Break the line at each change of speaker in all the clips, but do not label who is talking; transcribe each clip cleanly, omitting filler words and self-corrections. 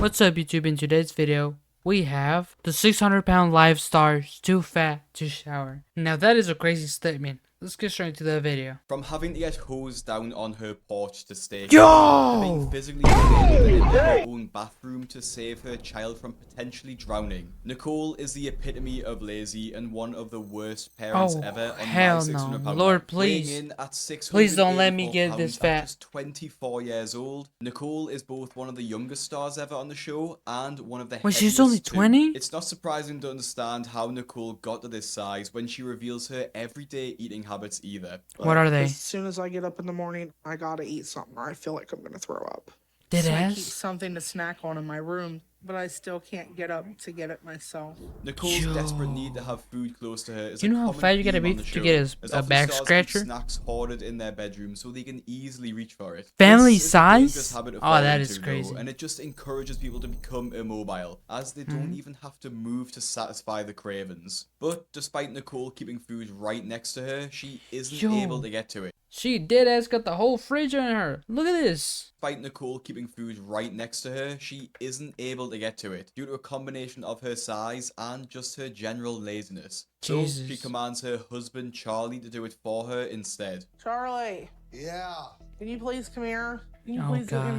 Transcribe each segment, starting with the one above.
What's up YouTube? In today's video we have the 600-pound live star's too fat to shower. Now that is a crazy statement. Let's get straight into the video.
From having to get hosed down on her porch to stay
Yo!
to being physically unable to enter her own bathroom to save her child from potentially drowning, Nicole is the epitome of lazy and one of the worst parents ever on
hell
my 600
no.
pound
Lord,
life.
please.
Weighing in at
Please don't let me
684
get this
pounds at
fat.
just 24 years old, Nicole is both one of the youngest stars ever on the show and one of the
Wait, she's
heaviest
only
too.
20?
It's not surprising to understand how Nicole got to this size when she reveals her everyday eating habits either.
What are they?
As soon as I get up in the morning, I gotta eat something or I feel like I'm gonna throw up.
Dead
So I
ass?
keep something to snack on in my room, but I still can't get up to get it myself.
Nicole's
Yo.
desperate need to have food close to her is
You
a
know how
common
fat you gotta
theme
be
on the
to
show,
get
as
a
often
back
stars keep
scratcher?
snacks hoarded in their bedroom so they can easily reach for it.
Family
This is a dangerous
size?
habit to
Oh,
fall
that
into,
is
though,
crazy.
and it just encourages people to become immobile, as they don't even have to move to satisfy the cravings. But despite Nicole keeping food right next to her, she isn't
Yo.
able to get to it.
She dead ass got the whole fridge on her. Look at this.
Despite Nicole keeping food right next to her, she isn't able to get to it due to a combination of her size and just her general laziness. So she
Jesus.
commands her husband Charlie to do it for her instead.
Charlie,
Yeah,
can you please come here? Can you
Oh,
please get
God.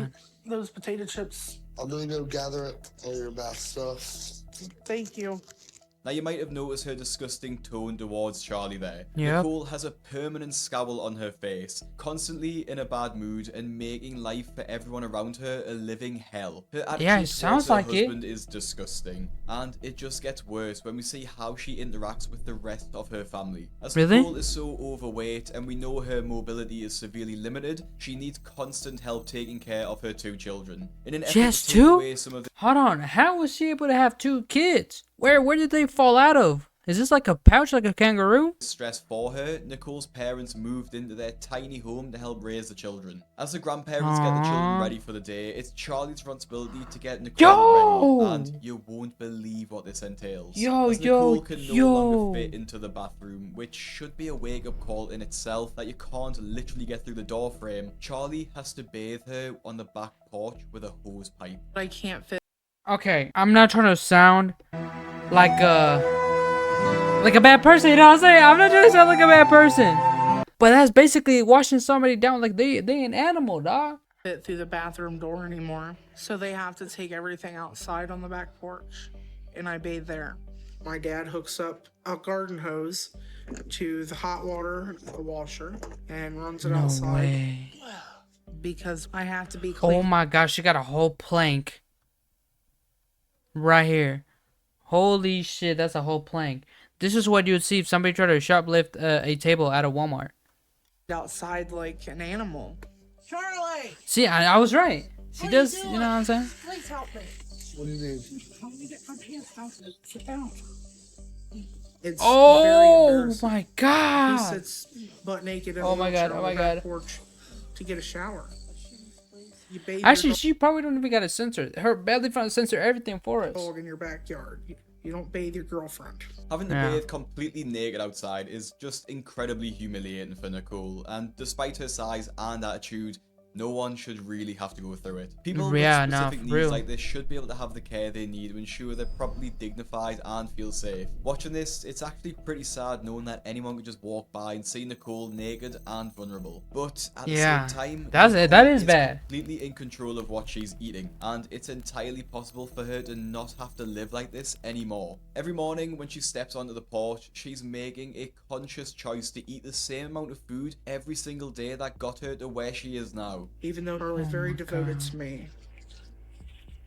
in those potato chips?
I'm gonna go gather it all your bath stuff.
Thank you.
Now you might have noticed her disgusting tone towards Charlie there.
Yep.
Nicole has a permanent scowl on her face, constantly in a bad mood and making life for everyone around her a living hell. Her attitude
Yeah, it
towards
sounds
her
like it.
husband is disgusting, and it just gets worse when we see how she interacts with the rest of her family. As
Really?
Nicole is so overweight and we know her mobility is severely limited, she needs constant help taking care of her two children. In an
She
effort
has
to take
two?
away some of the
Hold on, how was she able to have two kids? Where did they fall out of? Is this like a pouch like a kangaroo?
stress for her, Nicole's parents moved into their tiny home to help raise the children. As the grandparents get the children
Aww.
ready for the day, it's Charlie's responsibility to get Nicole
Yo!
ready, and you won't believe what this entails.
Yo,
as
yo,
Nicole can no
yo.
longer fit into the bathroom, which should be a wake-up call in itself that you can't literally get through the door frame. Charlie has to bathe her on the back porch with a hose pipe.
But I can't fit.
Okay, I'm not trying to sound like a bad person, you know what I'm saying? I'm not trying to sound like a bad person. But that's basically washing somebody down like they an animal, dog.
Fit through the bathroom door anymore, so they have to take everything outside on the back porch, and I bathe there. My dad hooks up a garden hose to the hot water, the washer, and runs it
No
outside
way.
because I have to be
Oh
clean.
my gosh, she got a whole plank right here. Holy shit, that's a whole plank. This is what you would see if somebody tried to shoplift a table at a Walmart.
Outside like an animal. Charlie,
See, I was right. She
What are you
does, you know what I'm saying?
please help me.
What do you need?
Help me get my pants out. Sit down. It's
Oh
very embarrassing.
my
He
god.
sits butt naked in
Oh
the
my God,
wheelchair
oh
on
my
the back
God.
porch to get a shower. You bathe
Actually,
your
she probably don't even got a sensor. Her belly front censor everything for us.
dog in your backyard. You don't bathe your girlfriend.
Having to
Yeah.
bathe completely naked outside is just incredibly humiliating for Nicole, and despite her size and attitude, no one should really have to go through it. People
Yeah,
with
no,
specific
for
needs
real.
like this should be able to have the care they need to ensure they're properly dignified and feel safe. Watching this, it's actually pretty sad knowing that anyone could just walk by and see Nicole naked and vulnerable. But at
Yeah,
the same time,
that's it. That is
is
bad.
completely in control of what she's eating, and it's entirely possible for her to not have to live like this anymore. Every morning when she steps onto the porch, she's making a conscious choice to eat the same amount of food every single day that got her to where she is now.
Even though Charlie's
Oh
very
my
devoted
God.
to me,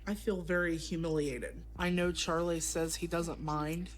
I feel very humiliated. I know Charlie says he doesn't mind,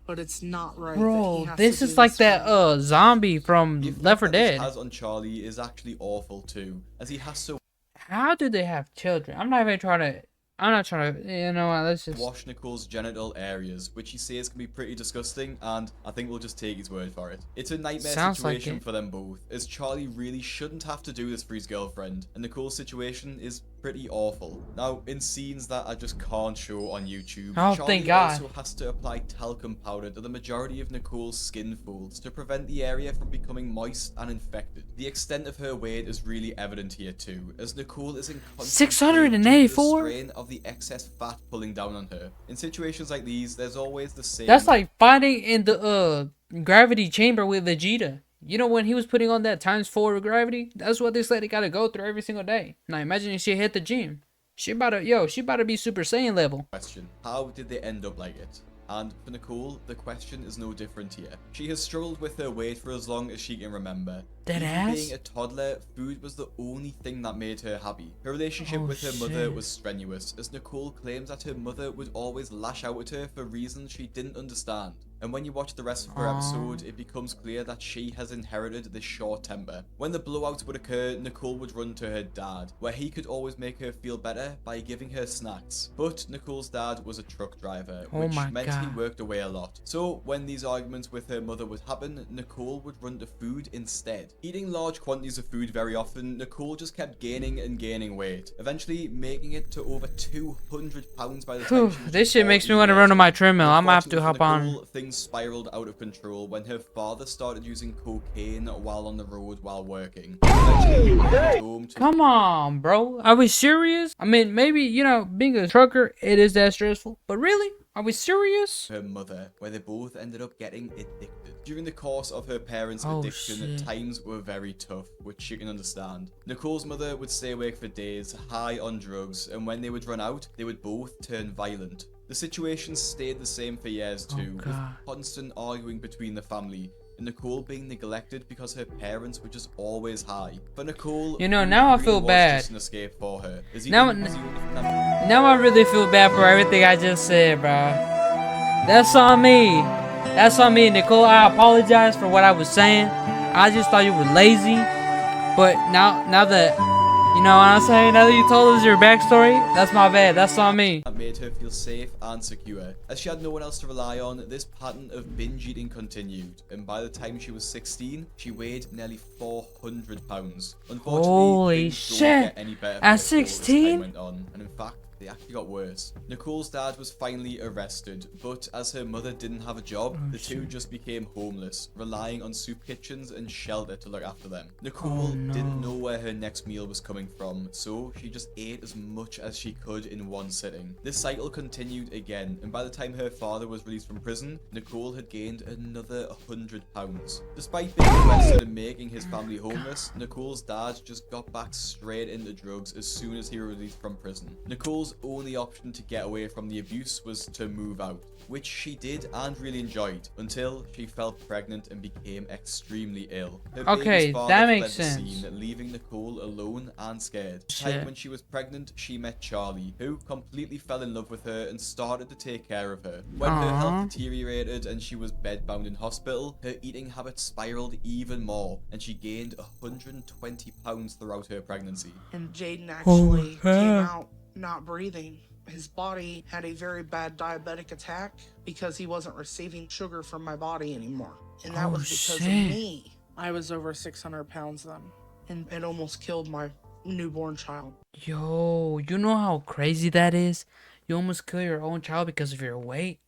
but it's not right. that he
Bro,
has
this
to
is
do
like
this
that
for me.
zombie from
The effect
Left 4
that this
Dead.
has on Charlie is actually awful too, as he has to
How do they have children? I'm not trying to, you know what, let's just.
wash Nicole's genital areas, which he says can be pretty disgusting, and I think we'll just take his word for it. It's a nightmare
Sounds like
situation
it.
for them both, as Charlie really shouldn't have to do this for his girlfriend, and Nicole's situation is pretty awful. Now, in scenes that I just can't show on YouTube,
Oh,
Charlie
thank God.
also has to apply talcum powder to the majority of Nicole's skin folds to prevent the area from becoming moist and infected. The extent of her weight is really evident here too, as Nicole is in constant pain due to the
684?
strain of the excess fat pulling down on her. In situations like these, there's always the same.
That's like fighting in the gravity chamber with Vegeta. You know when he was putting on that ×4 gravity? That's what this lady gotta go through every single day. Now imagine if she hit the gym. She about to be Super Saiyan level.
Question: how did they end up like it? And for Nicole, the question is no different here. She has struggled with her weight for as long as she can remember.
Dead
Even
ass?
being a toddler, food was the only thing that made her happy. Her relationship
Oh,
with her mother
shit.
was strenuous, as Nicole claims that her mother would always lash out at her for reasons she didn't understand. And when you watch the rest of her episode, it becomes clear that she has inherited this short temper. When the blowouts would occur, Nicole would run to her dad, where he could always make her feel better by giving her snacks. But Nicole's dad was a truck driver,
Oh
which
my
meant he
God.
worked away a lot. So when these arguments with her mother would happen, Nicole would run to food instead. Eating large quantities of food very often, Nicole just kept gaining and gaining weight, eventually making it to over 200 pounds by the time
Whew,
she was
this
just
shit makes me
14
want to
years
run on
old.
my treadmill. I'm gonna have to
Unfortunately
hop
for
on.
Nicole, things spiraled out of control when her father started using cocaine while on the road while working. Eventually, he returned home to
Come on, bro. Are we serious? I mean, maybe, being a trucker, it is that stressful. But really? Are we serious?
her mother, where they both ended up getting addicted. During the course of her parents'
Oh,
addiction,
shit.
times were very tough, which you can understand. Nicole's mother would stay awake for days, high on drugs, and when they would run out, they would both turn violent. The situation stayed the same for years too, with
God.
constant arguing between the family, and Nicole being neglected because her parents were just always high. For Nicole,
You know,
food
now I
really
feel
was
bad.
just an escape for her. As
Now-
eating was the only thing that
Now I really feel bad for everything I just said, bro. That's on me. That's on me, Nicole. I apologize for what I was saying. I just thought you were lazy. But now that, you know what I'm saying? Now that you told us your backstory, that's my bad. That's on me.
that made her feel safe and secure. As she had no one else to rely on, this pattern of binge eating continued, and by the time she was 16, she weighed nearly 400 pounds. Unfortunately,
Holy
things don't
shit.
get any better for
At
Nicole as
16?
time went on, and in fact, they actually got worse. Nicole's dad was finally arrested, but as her mother didn't have a job, the two just became homeless, relying on soup kitchens and shelter to look after them. Nicole didn't know where her next meal was coming from, so she just ate as much as she could in one sitting. This cycle continued again, and by the time her father was released from prison, Nicole had gained another 100 pounds. Despite being arrested and making his family homeless, Nicole's dad just got back straight into drugs as soon as he was released from prison. Nicole's only option to get away from the abuse was to move out, which she did and really enjoyed, until she fell pregnant and became extremely ill. Her
Okay,
baby's father
that
fled
makes
the
sense.
scene, leaving Nicole alone and scared. The
Shit.
time when she was pregnant, she met Charlie, who completely fell in love with her and started to take care of her. When her
Aw.
health deteriorated and she was bedbound in hospital, her eating habits spiraled even more, and she gained 120 pounds throughout her pregnancy.
And Jaden actually
Oh,
came
yeah.
out not breathing. His body had a very bad diabetic attack because he wasn't receiving sugar from my body anymore. And that
Oh,
was because
shit.
of me. I was over 600 pounds then. And it almost killed my newborn child.
Yo, you know how crazy that is? You almost kill your own child because of your weight?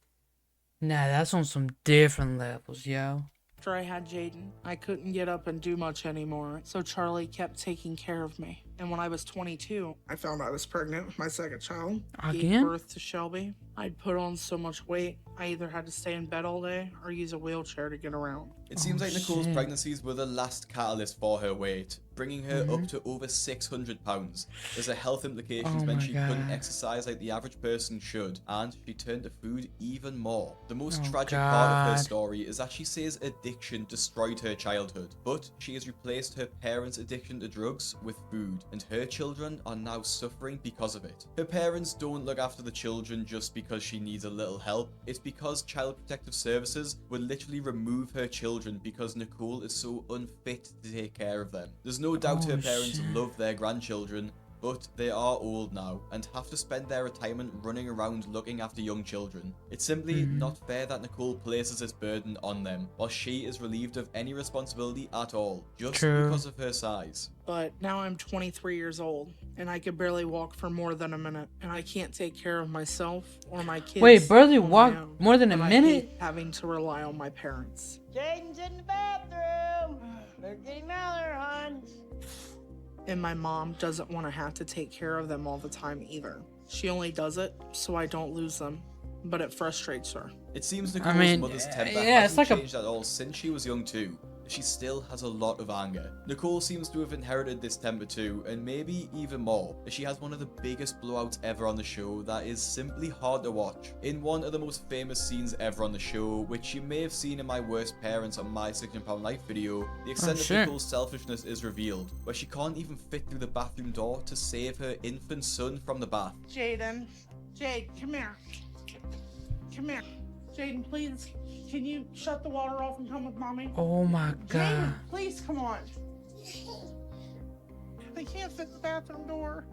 Nah, that's on some different levels, yo.
After I had Jaden, I couldn't get up and do much anymore, so Charlie kept taking care of me. And when I was 22, I found I was pregnant with my second child. Gave
Again?
birth to Shelby. I'd put on so much weight, I either had to stay in bed all day or use a wheelchair to get around.
It seems like Nicole's
shit.
pregnancies were the last catalyst for her weight, bringing her
Mm-hmm.
up to over 600 pounds. There's a health implications
Oh
meant
my
she couldn't
God.
exercise like the average person should, and she turned to food even more. The most
Oh
tragic part of her
God.
story is that she says addiction destroyed her childhood, but she has replaced her parents' addiction to drugs with food, and her children are now suffering because of it. Her parents don't look after the children just because she needs a little help, it's because Child Protective Services would literally remove her children because Nicole is so unfit to take care of them. There's no doubt her
Oh,
parents
shit.
love their grandchildren, but they are old now and have to spend their retirement running around looking after young children. It's simply not fair that Nicole places this burden on them, while she is relieved of any responsibility at all, just
True.
because of her size.
But now I'm 23 years old, and I could barely walk for more than a minute, and I can't take care of myself or my kids.
Wait, barely
on my
walk
own.
more than a
And I
minute?
hate having to rely on my parents.
Jaden's in the bathroom. They're getting out there, hon.
And my mom doesn't want to have to take care of them all the time either. She only does it so I don't lose them, but it frustrates her.
It seems Nicole's
mean,
mother's temper
yeah, it's
hasn't
like a-
changed at all since she was young too. She still has a lot of anger. Nicole seems to have inherited this temper too, and maybe even more, as she has one of the biggest blowouts ever on the show that is simply hard to watch. In one of the most famous scenes ever on the show, which you may have seen in my Worst Parents on My £16 Life video, the extent of
shit.
Nicole's selfishness is revealed, where she can't even fit through the bathroom door to save her infant son from the bath.
Jaden, Jade, come here. Come here. Jaden, please, can you shut the water off and come with mommy?
Oh my god.
Jaden, please come on. I can't fit in the bathroom door.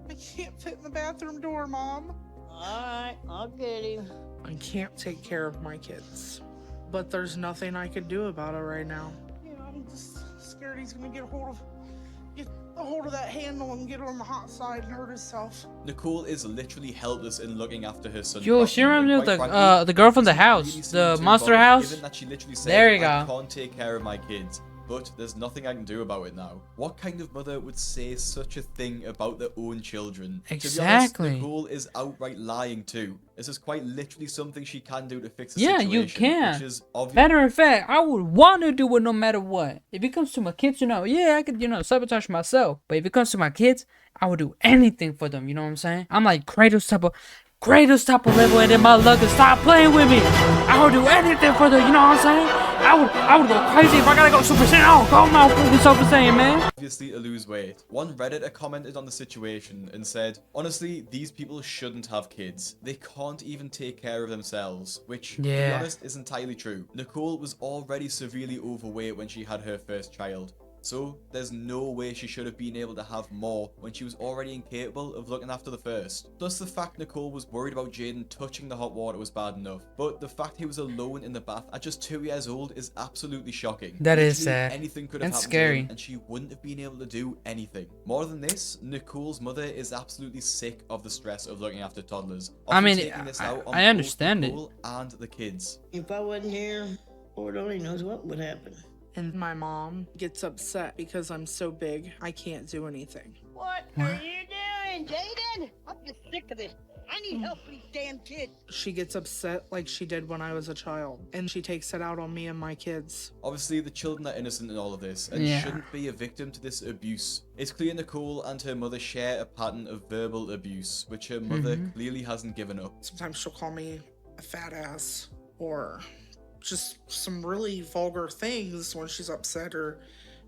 I can't fit in the bathroom door, Mom.
Alright, I'll get him.
I can't take care of my kids, but there's nothing I could do about it right now. Yeah, I'm just scared he's gonna get a hold of that handle and get on the hot side and hurt himself.
Nicole is literally helpless in looking after her son.
Yo, she
properly, and
reminds me
quite
of
frankly,
the girl from the
this is really
house,
soon
the
to
monster
bother,
house.
Given that she literally said,
There you
I
go.
can't take care of my kids, but there's nothing I can do about it now. What kind of mother would say such a thing about their own children?
Exactly.
To be honest, Nicole is outright lying too. This is quite literally something she can do to fix the
Yeah,
situation.
you can.
Which is obvious.
Matter of fact, I would want to do it no matter what. If it comes to my kids, yeah, I could, sabotage myself. But if it comes to my kids, I would do anything for them. You know what I'm saying? I'm like Kratos type of level, and then my luck is stop playing with me. I would do anything for them. You know what I'm saying? I would go crazy if I gotta go Super Saiyan. I'll go my fucking Super Saiyan, man.
Obviously to lose weight. One Redditor commented on the situation and said, honestly, these people shouldn't have kids. They can't even take care of themselves, which, to be
Yeah.
honest, is entirely true. Nicole was already severely overweight when she had her first child. So, there's no way she should have been able to have more when she was already incapable of looking after the first. Plus, the fact Nicole was worried about Jaden touching the hot water was bad enough, but the fact he was alone in the bath at just 2 years old is absolutely shocking.
That is
Literally
sad.
Anything could have
That's
happened to him,
scary.
and she wouldn't have been able to do anything. More than this, Nicole's mother is absolutely sick of the stress of looking after toddlers.
I
often
mean,
taking this out on
I
both
understand it.
Nicole and the kids.
If I wasn't here, Lord only knows what would happen.
And my mom gets upset because I'm so big, I can't do anything.
What are you doing, Jaden? I'm just sick of this. I need help with these damn kids.
She gets upset like she did when I was a child, and she takes it out on me and my kids.
Obviously, the children are innocent in all of this and
Yeah.
shouldn't be a victim to this abuse. It's clear Nicole and her mother share a pattern of verbal abuse, which her mother clearly hasn't given up.
Sometimes she'll call me a fat ass or just some really vulgar things when she's upset or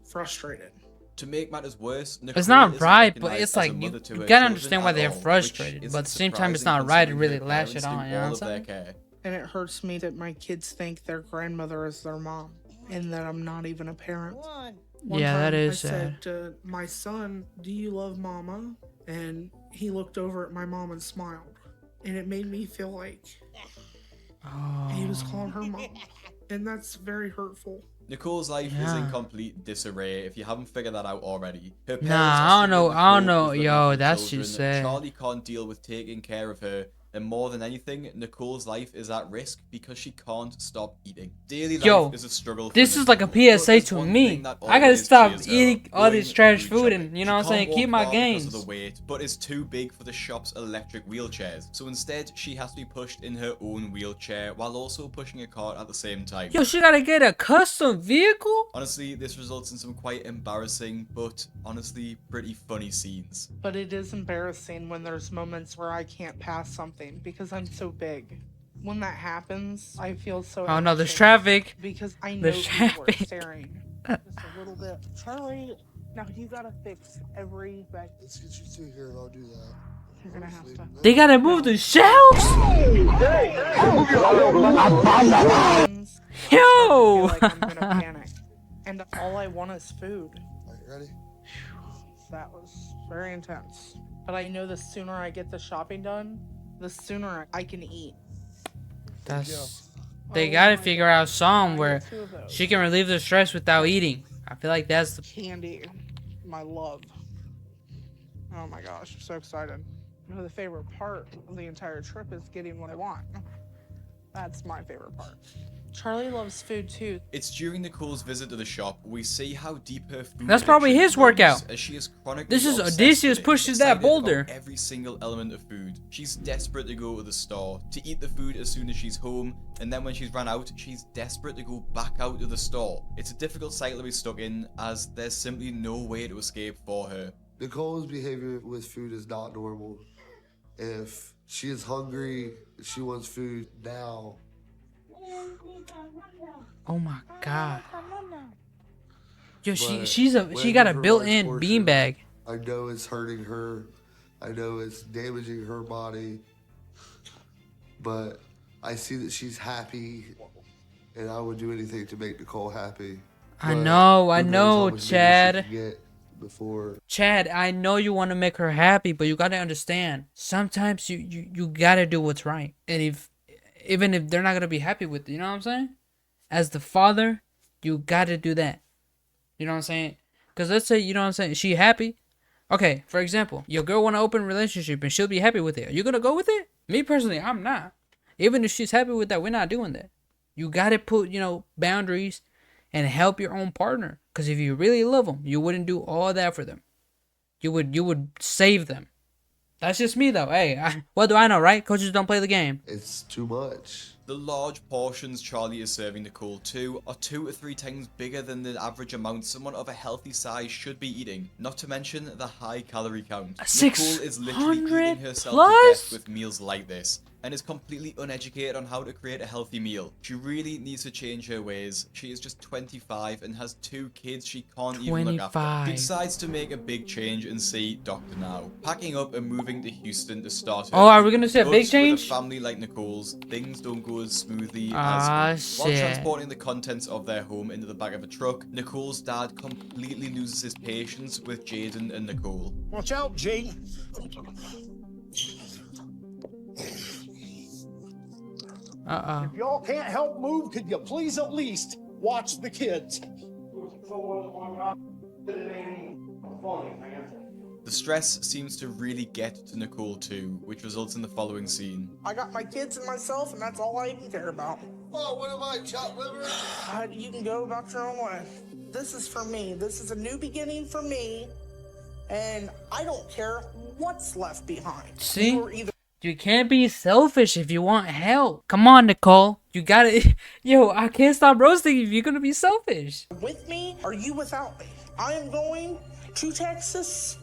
frustrated.
To make matters worse, Nicole
It's not
isn't
right, but
recognized
it's
as a
like
mother
you
to her
gotta
children
understand why
at
they're
all, which
frustrated,
isn't
but at the same time, it's
surprising
not right to
considering
really
her
lash
parents
it on.
do
You know
all
what
of
I'm
their
saying?
care.
And it hurts me that my kids think their grandmother is their mom and that I'm not even a parent.
One.
One
Yeah, that
time
is
I
sad.
said to my son, "Do you love mama?" And he looked over at my mom and smiled. And it made me feel like he was calling her mom. And that's very hurtful.
Nicole's life is
Yeah.
in complete disarray if you haven't figured that out already. Her parents
Nah,
are
I don't know-
struggling to
I don't
cope
know.
with looking
Yo,
after
that's
children.
just sad.
Charlie can't deal with taking care of her. And more than anything, Nicole's life is at risk because she can't stop eating. Daily life
Yo,
is a struggle for
this is like a
Nicole, but
PSA
there's
to
one
me.
thing that
I gotta
always
stop
cheers her
eating
up,
all this
going
trash
blue
food
chocolate.
and, you know what I'm
She
saying,
can't
keep
walk
my
far because
gains.
of the weight, but is too big for the shop's electric wheelchairs. So instead, she has to be pushed in her own wheelchair while also pushing a cart at the same time.
Yo, she gotta get a custom vehicle?
Honestly, this results in some quite embarrassing, but honestly pretty funny scenes.
But it is embarrassing when there's moments where I can't pass something because I'm so big. When that happens, I feel so
Oh no, there's
anxious
traffic.
because I know
There's
people are
traffic.
staring. Just a little bit. Charlie, now you gotta fix every bag.
Let's get you two here and I'll do that.
You're gonna have to.
They gotta move the shelves?
I feel
Yo!
like I'm gonna panic. And all I want is food.
Alright, ready?
That was very intense. But I know the sooner I get the shopping done, the sooner I can eat.
That's they gotta figure out some where
Two of those.
she can relieve the stress without eating. I feel like that's the
Candy, my love. Oh my gosh, I'm so excited. You know, the favorite part of the entire trip is getting what I want. That's my favorite part. Charlie loves food too.
It's during Nicole's visit to the shop we see how deep her food
That's probably
addiction
his workout.
runs, as she is chronically
This is
obsessed
Odysseus
with it,
pushes that
excited about
boulder.
every single element of food. She's desperate to go to the store, to eat the food as soon as she's home, and then when she's run out, she's desperate to go back out to the store. It's a difficult cycle to be stuck in, as there's simply no way to escape for her.
Nicole's behavior with food is not normal. If she is hungry, she wants food now.
oh my god. Yo, she
But
she
when
got a
her
built-in
large portion,
beanbag.
I know it's hurting her. I know it's damaging her body. But I see that she's happy, and I would do anything to make Nicole happy.
I
But
know,
who
I
knows
know,
how much bigger she
Chad.
can get before
Chad, I know you want to make her happy, but you gotta understand. Sometimes you gotta do what's right, and even if they're not gonna be happy with it, you know what I'm saying? As the father, you gotta do that. You know what I'm saying? Cause let's say, you know what I'm saying, she happy. Okay, for example, your girl want to open a relationship and she'll be happy with it. Are you gonna go with it? Me personally, I'm not. Even if she's happy with that, we're not doing that. You gotta put, boundaries and help your own partner. Cause if you really love them, you wouldn't do all that for them. You would save them. That's just me though. Hey, what do I know, right? Coaches don't play the game.
it's too much.
The large portions Charlie is serving Nicole too are 2 to 3 times bigger than the average amount someone of a healthy size should be eating, not to mention the high calorie count. Nicole is literally
600
eating herself to
plus?
death with meals like this, and is completely uneducated on how to create a healthy meal. She really needs to change her ways. She is just 25 and has 2 kids she can't even look after.
25.
She decides to make a big change and see Dr. Now, packing up and moving to Houston to start her.
Oh, are we gonna see a
But
big
with
change?
a family like Nicole's, things don't go as smoothly
Ah,
as well. While
shit.
transporting the contents of their home into the back of a truck, Nicole's dad completely loses his patience with Jaden and Nicole.
Watch out, Jake. If y'all can't help move, could you please at least watch the kids?
The stress seems to really get to Nicole too, which results in the following scene.
I got my kids and myself, and that's all I even care about.
Oh, what am I, chopped liver?
You can go about your own way. This is for me. This is a new beginning for me, and I don't care what's left behind.
See?
You are either
You can't be selfish if you want help. Come on, Nicole. You gotta. Yo, I can't stop roasting you if you're gonna be selfish.
with me or you without me. I am going to Texas,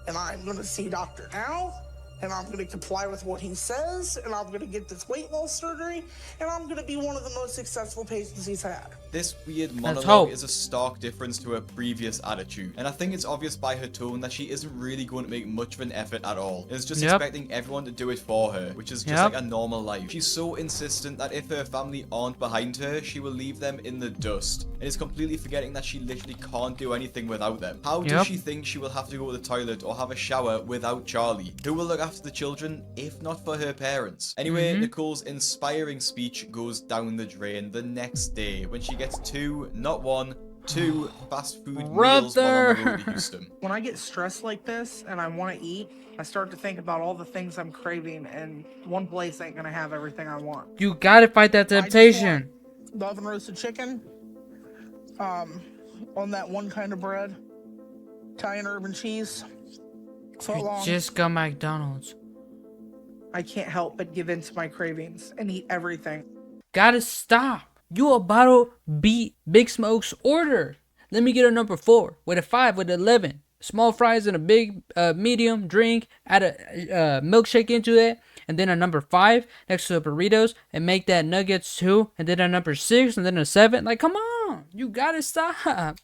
and I'm going to see Dr. Al, and I'm going to comply with what he says, and I'm going to get this weight loss surgery, and I'm going to be one of the most successful patients he's had.
This weird
hope.
monologue is a stark difference to her previous attitude, and I think it's obvious by her tone that she isn't really going to make much of an effort at all, and is just
Yep.
expecting everyone to do it for her, which is just
Yep.
like a normal life. She's so insistent that if her family aren't behind her, she will leave them in the dust, and is completely forgetting that she literally can't do anything without them. How
Yep.
does she think she will have to go to the toilet or have a shower without Charlie? Who will look after the children if not for her parents? Anyway, Nicole's inspiring speech goes down the drain the next day when she gets 2, not 1, 2 fast food meals while on the road to
Brother.
Houston.
When I get stressed like this and I want to eat, I start to think about all the things I'm craving, and one place ain't going to have everything I want.
You gotta fight that temptation.
The oven roasted chicken, on that one kind of bread, Italian herb and cheese, foot
You
long.
just got McDonald's.
I can't help but give in to my cravings and eat everything.
Gotta stop. You about to beat Big Smoke's order. Let me get a number 4 with a 5 with 11. Small fries and a big medium drink. Add a milkshake into it. And then a number 5 next to the burritos. And make that nuggets 2. And then a number 6. And then a 7. Like, come on. You gotta stop.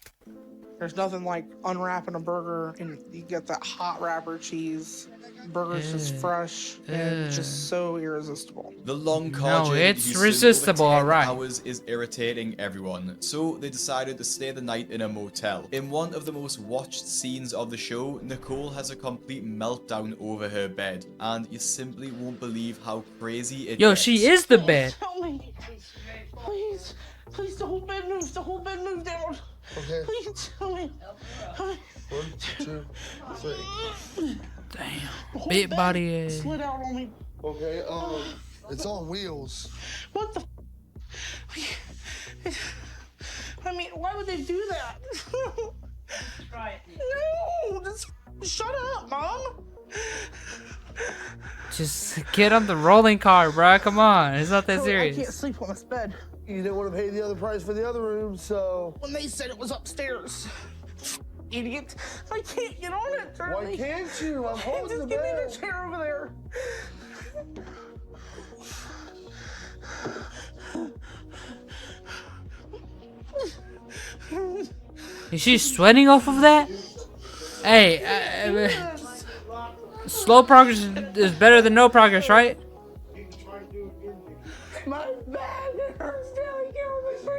There's nothing like unwrapping a burger and you get that hot wrapper cheese. Burger's just fresh and just so irresistible.
The long car
No,
journey
it's
to Houston
resistible,
over 10
alright.
hours is irritating everyone, so they decided to stay the night in a motel. In one of the most watched scenes of the show, Nicole has a complete meltdown over her bed, and you simply won't believe how crazy it
Yo,
gets.
she is the bed.
Help me. Please. Please, the whole bed moves. The whole bed moves down.
Okay.
Please, help me. Help me.
1, 2, 3.
Damn.
The whole
Big
bed
body ass.
slid out on me.
Okay, it's on wheels.
What the? I mean, why would they do that?
Try it.
No, just shut up, Mom.
Just get on the rolling car, bro. Come on. It's not that
I can't
serious.
sleep on this bed.
You didn't want to pay the other price for the other room, so
When they said it was upstairs. Idiot. I can't get on it, Charlie.
why can't you? I'm holding
Just
the
give me
bed.
the chair over there.
Is she sweating off of that? Hey, slow progress is better than no progress, right?
My back hurts, Charlie.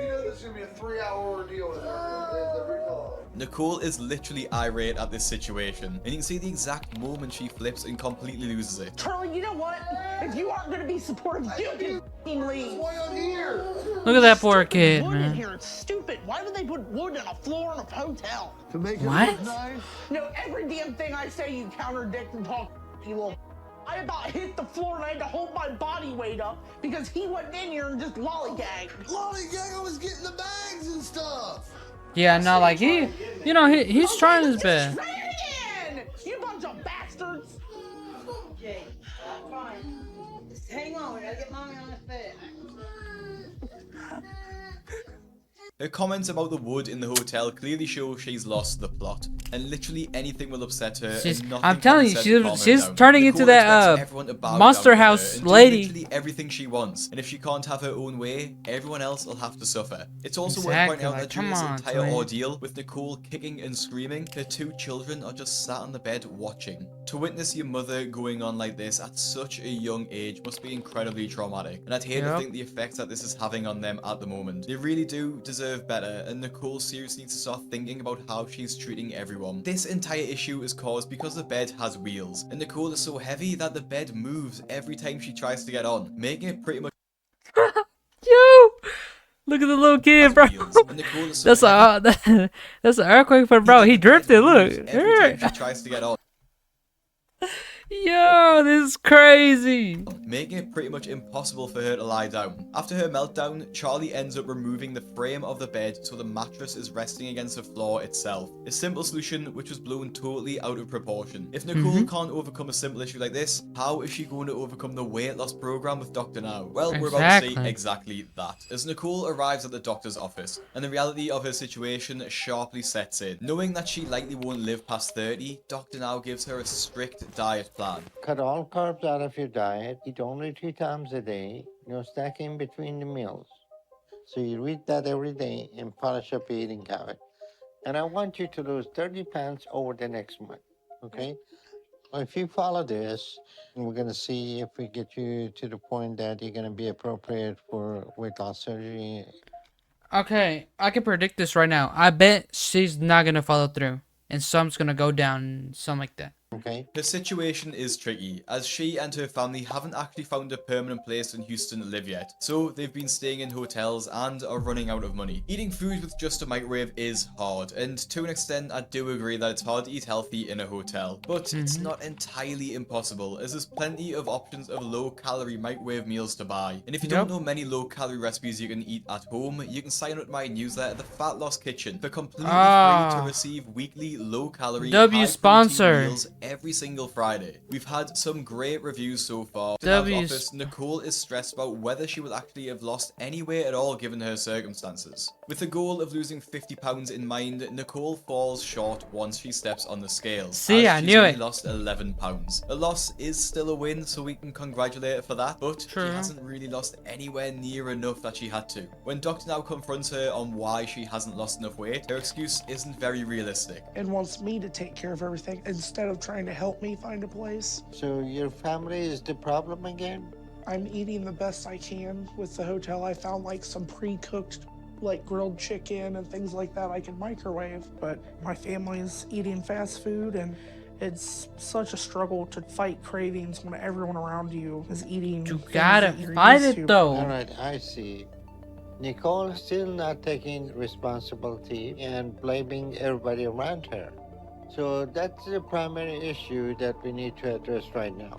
You know this is gonna be a 3-hour ordeal with every call.
Nicole is literally irate at this situation, and you can see the exact moment she flips and completely loses it.
Charlie, you know what? If you aren't gonna be supportive, you can f***ing leave.
Why I'm here?
Look at that poor kid,
Wood in
man.
here, it's stupid. Why would they put wood on a floor in a hotel?
To make it
What?
look nice.
No, every damn thing I say you contradict and talk, you little. I about hit the floor and I had to hold my body weight up because he wasn't in here and just lollygagged.
Lollygag, I was getting the bags and stuff.
Yeah, no, like he's trying his best.
Say it again! You bunch of bastards!
Jay, fine. Just hang on. We gotta get mommy on this bed.
Her comments about the wood in the hotel clearly show she's lost the plot, and literally anything will upset her.
She's-
and nothing
I'm
can
telling you,
upset
she's-
her calm her
she's
down.
turning
Nicole
into that,
expects everyone to bow
Monster
down to her
House
and do
lady.
literally everything she wants, and if she can't have her own way, everyone else will have to suffer. It's also worth
Exactly,
pointing out
like,
that during
come
this
on,
entire
Twain.
ordeal, with Nicole kicking and screaming, her 2 children are just sat on the bed watching. To witness your mother going on like this at such a young age must be incredibly traumatic, and I'd hate to
Yep.
think the effects that this is having on them at the moment. They really do deserve better, and Nicole seriously needs to start thinking about how she's treating everyone. This entire issue is caused because the bed has wheels, and Nicole is so heavy that the bed moves every time she tries to get on, making it pretty much
Yo, look at the little kid, bro.
wheels. And Nicole is so
That's
heavy
a that's an earthquake for bro. He drifted. Look.
every time she tries to get on,
Yo, this is crazy.
making it pretty much impossible for her to lie down. After her meltdown, Charlie ends up removing the frame of the bed so the mattress is resting against the floor itself. A simple solution which was blown totally out of proportion. If Nicole can't overcome a simple issue like this, how is she going to overcome the weight loss program with Dr. Now? Well, we're about to see
Exactly.
exactly that. As Nicole arrives at the doctor's office, and the reality of her situation sharply sets in. Knowing that she likely won't live past 30, Dr. Now gives her a strict diet plan.
Cut all carbs out of your diet. Eat only 3 times a day. Stack in between the meals. So you read that every day and polish up your eating habit. And I want you to lose 30 pounds over the next month. Okay? Well, if you follow this, we're going to see if we get you to the point that you're going to be appropriate for weight loss surgery.
Okay, I can predict this right now. I bet she's not gonna follow through, and some's gonna go down, something like that.
Okay?
Her situation is tricky, as she and her family haven't actually found a permanent place in Houston to live yet, so they've been staying in hotels and are running out of money. Eating food with just a microwave is hard, and to an extent I do agree that it's hard to eat healthy in a hotel, but it's not entirely impossible, as there's plenty of options of low-calorie microwave meals to buy. And if you don't know many low-calorie recipes you can eat at home, you can sign up to my newsletter, The Fat Loss Kitchen, for completely free to receive weekly low-calorie,
W
high-protein
sponsor.
meals every single Friday. We've had some great reviews so far. In
W's.
our office, Nicole is stressed about whether she will actually have lost any weight at all given her circumstances. With the goal of losing 50 pounds in mind, Nicole falls short once she steps on the scale.
See,
as
I
she's
knew
only
it.
lost 11 pounds. A loss is still a win, so we can congratulate her for that, but
True.
she hasn't really lost anywhere near enough that she had to. When Dr. Now confronts her on why she hasn't lost enough weight, her excuse isn't very realistic.
And wants me to take care of everything instead of trying to help me find a place.
So your family is the problem again?
I'm eating the best I can with the hotel. I found like some pre-cooked like grilled chicken and things like that I can microwave, but my family's eating fast food and it's such a struggle to fight cravings when everyone around you is eating.
You
things
gotta
that you're
fight
used
it
to.
though.
All right, I see. Nicole still not taking responsibility and blaming everybody around her. So that's the primary issue that we need to address right now.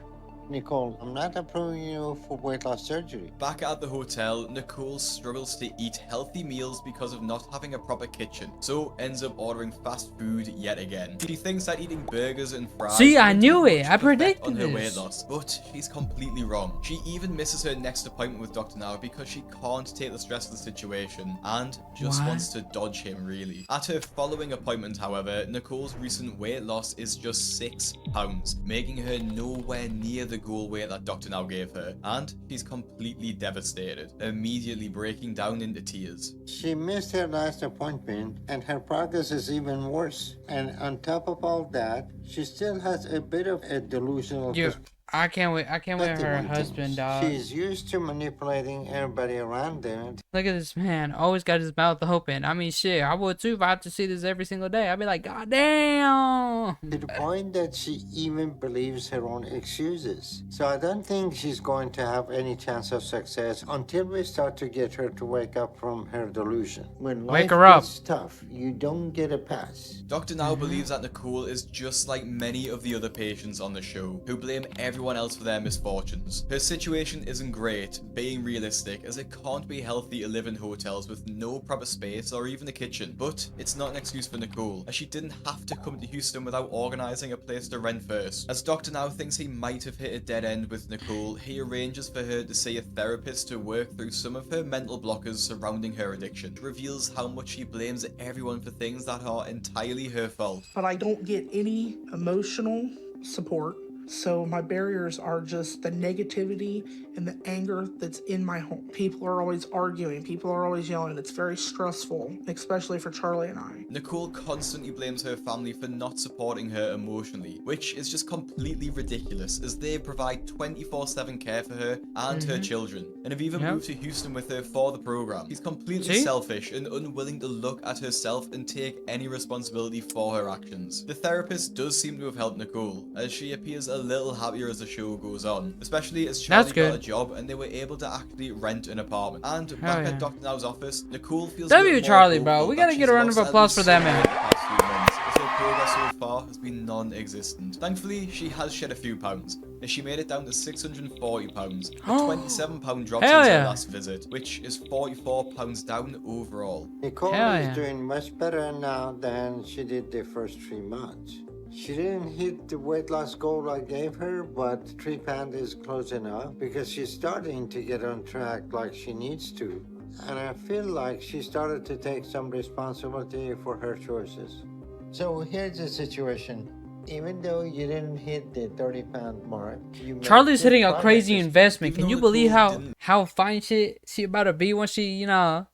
Nicole, I'm not approving you for weight loss surgery.
Back at the hotel, Nicole struggles to eat healthy meals because of not having a proper kitchen, so ends up ordering fast food yet again. She thinks that eating burgers and fries
See, I
won't
knew
have
it.
much
I
of an effect
predicted
on her weight
this.
loss, but she's completely wrong. She even misses her next appointment with Dr. Now because she can't take the stress of the situation and just
What?
wants to dodge him, really. At her following appointment, however, Nicole's recent weight loss is just 6 pounds, making her nowhere near the goal weight that Dr. Now gave her, and she's completely devastated, immediately breaking down into tears.
She missed her last appointment and her progress is even worse. And on top of all that, she still has a bit of a delusional
Yo, I can't wait. I can't wait for her
on
husband,
things.
dog.
She's used to manipulating everybody around her.
Look at this man. Always got his mouth open. I mean, shit. I would too if I had to see this every single day. I'd be like, God damn.
To the point that she even believes her own excuses. So I don't think she's going to have any chance of success until we start to get her to wake up from her delusion. When
Wake
life
her up.
gets tough, you don't get a pass.
Dr. Now believes that Nicole is just like many of the other patients on the show, who blame everyone else for their misfortunes. Her situation isn't great, being realistic, as it can't be healthy to live in hotels with no proper space or even a kitchen. But it's not an excuse for Nicole, as she didn't have to come to Houston without organising a place to rent first. As Dr. Now thinks he might have hit a dead end with Nicole, he arranges for her to see a therapist to work through some of her mental blockers surrounding her addiction. It reveals how much she blames everyone for things that are entirely her fault.
But I don't get any emotional support. So my barriers are just the negativity and the anger that's in my home. People are always arguing. People are always yelling. It's very stressful, especially for Charlie and I.
Nicole constantly blames her family for not supporting her emotionally, which is just completely ridiculous as they provide 24/7 care for her and her children, and have even
Yep.
moved to Houston with her for the program. She's completely
See?
selfish and unwilling to look at herself and take any responsibility for her actions. The therapist does seem to have helped Nicole, as she appears a little happier as the show goes on, especially as Charlie
That's
got a
good.
job and they were able to actually rent an apartment. And
Hell
back
yeah.
at Dr. Now's office, Nicole feels
W
a bit more
Charlie, bro.
hopeful
We
that
gotta
she's
get a round of
lost at
applause
least
for that
some
man.
weight the past few months, as her progress so far has been non-existent. Thankfully, she has shed a few pounds, as she made it down to 640 pounds, a 27-pound drop
Hell
since
yeah.
her last visit, which is 44 pounds down overall.
Nicole
Hell
is
yeah.
doing much better now than she did the first 3 months. She didn't hit the weight loss goal I gave her, but 3 pounds is close enough because she's starting to get on track like she needs to. And I feel like she started to take some responsibility for her choices. So here's the situation. Even though you didn't hit the 30-pound mark, you made
Charlie's
good
hitting a
progress.
crazy investment.
Even
Can you
though
believe
Nicole
how
didn't-
how fine she about to be when she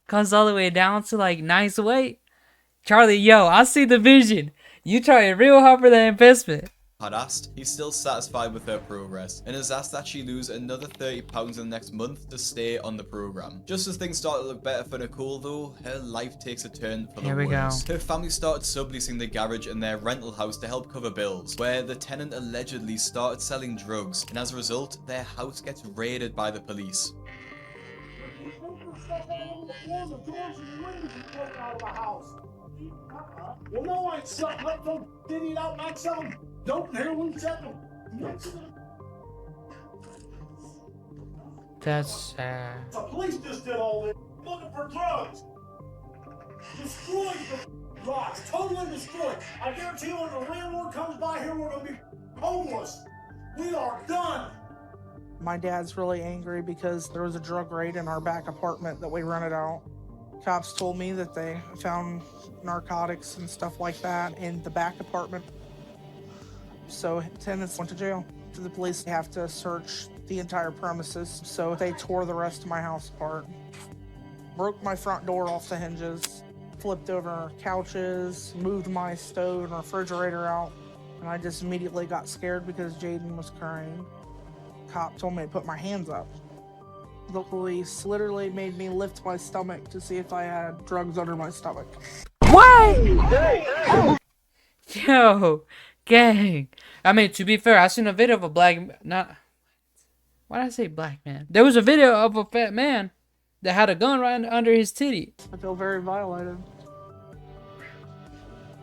comes all the way down to like nice weight? Charlie, yo, I see the vision. You trying real hard for that investment.
Had asked, he's still satisfied with her progress and has asked that she lose another 30 pounds in the next month to stay on the program. Just as things start to look better for Nicole though, her life takes a turn for the
Here we go.
worse. Her family started subleasing the garage in their rental house to help cover bills, where the tenant allegedly started selling drugs, and as a result, their house gets raided by the police.
Well, no, I ain't let them idiot out and I sell them dope and heroin, set them.
That's sad.
The police just did all this looking for drugs. Destroyed the Rocks, totally destroyed. I guarantee you when the landlord comes by here, we're gonna be homeless. We are done.
My dad's really angry because there was a drug raid in our back apartment that we rented out. Cops told me that they found narcotics and stuff like that in the back apartment. So tenants went to jail. The police have to search the entire premises, so they tore the rest of my house apart. Broke my front door off the hinges, flipped over couches, moved my stove and refrigerator out, and I just immediately got scared because Jaden was crying. Cop told me to put my hands up. The police literally made me lift my stomach to see if I had drugs under my stomach.
What? Yo, gang. I mean, to be fair, I seen a video of a black, why did I say black man? There was a video of a fat man that had a gun right under his titty.
I feel very violated.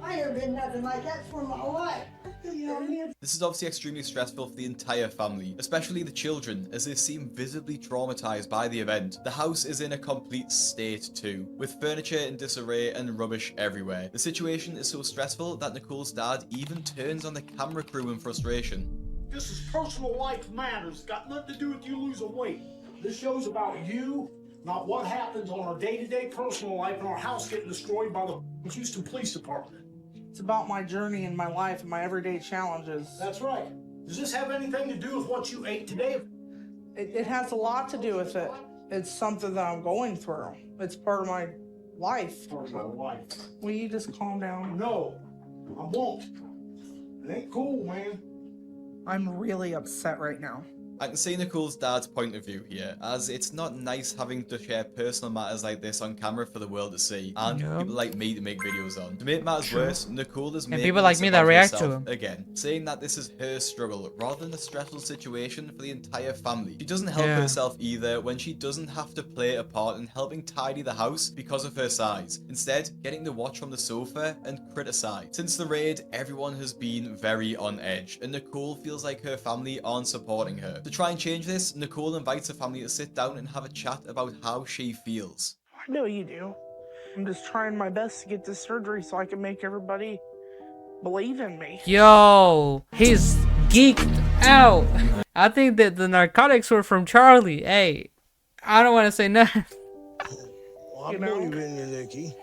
I never did nothing like that for my life. You know what I mean?
This is obviously extremely stressful for the entire family, especially the children, as they seem visibly traumatized by the event. The house is in a complete state too, with furniture in disarray and rubbish everywhere. The situation is so stressful that Nicole's dad even turns on the camera crew in frustration.
This is personal life matters. Got nothing to do with you losing weight. This show's about you, not what happens on our day-to-day personal life and our house getting destroyed by the Houston Police Department.
It's about my journey in my life and my everyday challenges.
That's right. Does this have anything to do with what you ate today?
It has a lot to do with it. It's something that I'm going through. It's part of my life.
Part of my life.
Will you just calm down?
No, I won't. It ain't cool, man.
I'm really upset right now.
I can see Nicole's dad's point of view here, as it's not nice having to share personal matters like this on camera for the world to see, and
Yep.
people like me to make videos on. To make matters worse, Nicole is making
people like
this
me that
about
react to
herself
him.
again, saying that this is her struggle rather than a stressful situation for the entire family. She doesn't help
Yeah.
herself either when she doesn't have to play a part in helping tidy the house because of her size, instead getting to watch from the sofa and criticize. Since the raid, everyone has been very on edge, and Nicole feels like her family aren't supporting her. To try and change this, Nicole invites her family to sit down and have a chat about how she feels.
I know you do. I'm just trying my best to get this surgery so I can make everybody believe in me.
Yo, he's geeked out. I think that the narcotics were from Charlie. Hey, I don't want to say nothing.
Well, I
You know?
believe in you, Nikki.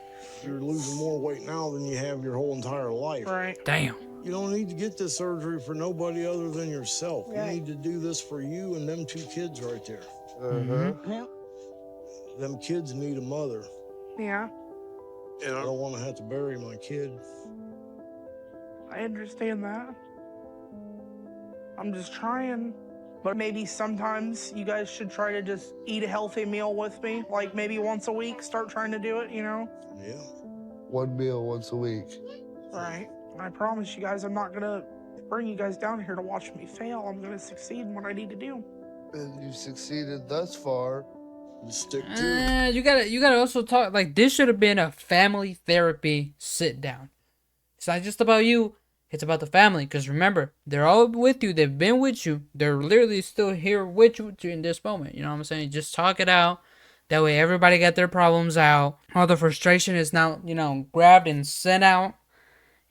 You're losing more weight now than you have your whole entire life.
Right.
Damn.
You don't need to get this surgery for nobody other than yourself.
Right.
You need to do this for you and them 2 kids right there.
Yeah.
Them kids need a mother.
Yeah,
And I don't want to have to bury my kid.
I understand that. I'm just trying. But maybe sometimes you guys should try to just eat a healthy meal with me. Like maybe once a week, start trying to do it, you know?
Yeah.
One meal once a week.
Right. I promise you guys, I'm not gonna bring you guys down here to watch me fail. I'm gonna succeed in what I need to do.
And you've succeeded thus far.
Just stick to it.
You gotta also talk, like, this should have been a family therapy sit down. It's not just about you, it's about the family. Because remember, they're all with you, they've been with you, they're literally still here with you in this moment. You know what I'm saying? Just talk it out. That way everybody got their problems out. All the frustration is now, grabbed and sent out.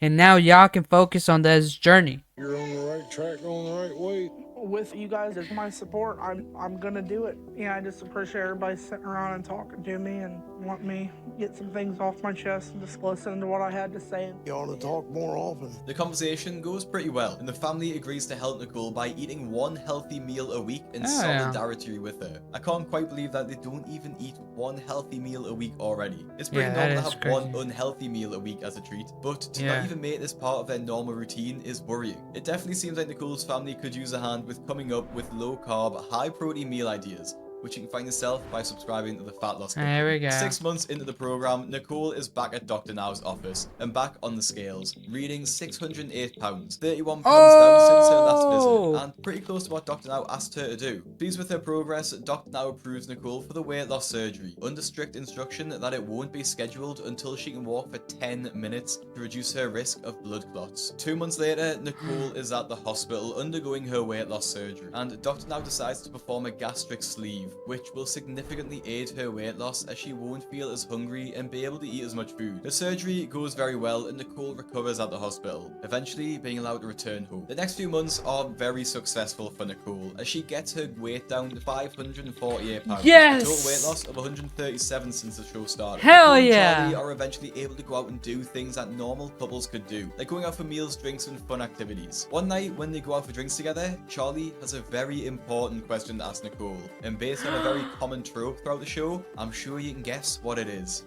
And now y'all can focus on this journey.
You're on the right track, going the right way.
With you guys as my support, I'm gonna do it. Yeah, I just appreciate everybody sitting around and talking to me and want me to get some things off my chest and just listen to what I had to say.
You ought to talk more often.
The conversation goes pretty well, and the family agrees to help Nicole by eating 1 healthy meal a week in
Oh, yeah.
solidarity with her. I can't quite believe that they don't even eat 1 healthy meal a week already. It's pretty
Yeah, that
normal to
is
have 1
crazy.
unhealthy meal a week as a treat, but to
Yeah.
not even make this part of their normal routine is worrying. It definitely seems like Nicole's family could use a hand with coming up with low-carb, high-protein meal ideas, which you can find yourself by subscribing to the Fat Loss Club.
There we go.
6 months into the program, Nicole is back at Dr. Now's office and back on the scales, reading 608 pounds, 31 pounds down since her last
Oh!
visit, and pretty close to what Dr. Now asked her to do. Pleased with her progress, Dr. Now approves Nicole for the weight loss surgery, under strict instruction that it won't be scheduled until she can walk for 10 minutes to reduce her risk of blood clots. 2 months later, Nicole is at the hospital undergoing her weight loss surgery, and Dr. Now decides to perform a gastric sleeve, sleeve, which will significantly aid her weight loss as she won't feel as hungry and be able to eat as much food. The surgery goes very well and Nicole recovers at the hospital, eventually being allowed to return home. The next few months are very successful for Nicole as she gets her weight down to 548 pounds.
Yes!
A total weight loss of 137 since the show started.
Hell
Nicole and
yeah!
Charlie are eventually able to go out and do things that normal couples could do, like going out for meals, drinks, and fun activities. One night when they go out for drinks together, Charlie has a very important question to ask Nicole, and based on a very common trope throughout the show, I'm sure you can guess what it is.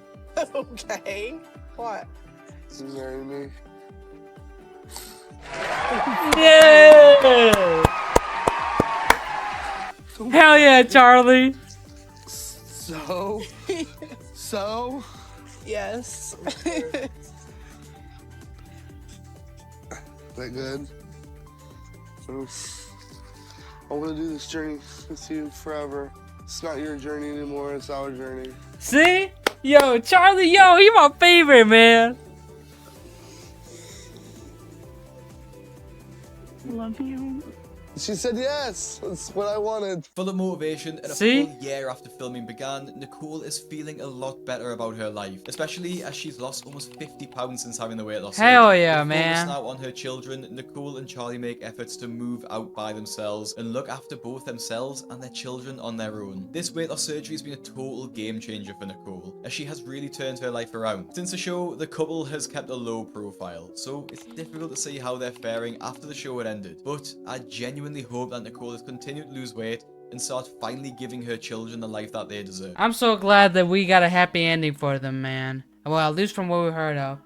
Okay. What?
You marry me?
Yeah! Hell yeah, Charlie!
So?
Yes.
That good? I want to do this journey with you forever. It's not your journey anymore, it's our journey.
See? Yo, Charlie, yo, he my favorite, man.
Love you.
She said yes. That's what I wanted.
Full of motivation and a
See?
full year after filming began, Nicole is feeling a lot better about her life, especially as she's lost almost 50 pounds since having the weight loss
Hell
surgery.
yeah,
With focus
man.
now on her children, Nicole and Charlie make efforts to move out by themselves and look after both themselves and their children on their own. This weight loss surgery has been a total game changer for Nicole, as she has really turned her life around. Since the show, the couple has kept a low profile, so it's difficult to see how they're faring after the show had ended. But I genuinely hope that Nicole has continued to lose weight and start finally giving her children the life that they deserve.
I'm so glad that we got a happy ending for them, man. Well, at least from what we heard of.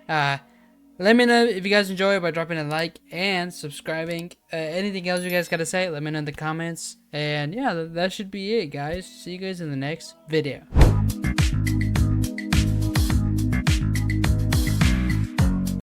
Let me know if you guys enjoy it by dropping a like and subscribing. Anything else you guys gotta say, let me know in the comments. And yeah, that should be it, guys. See you guys in the next video.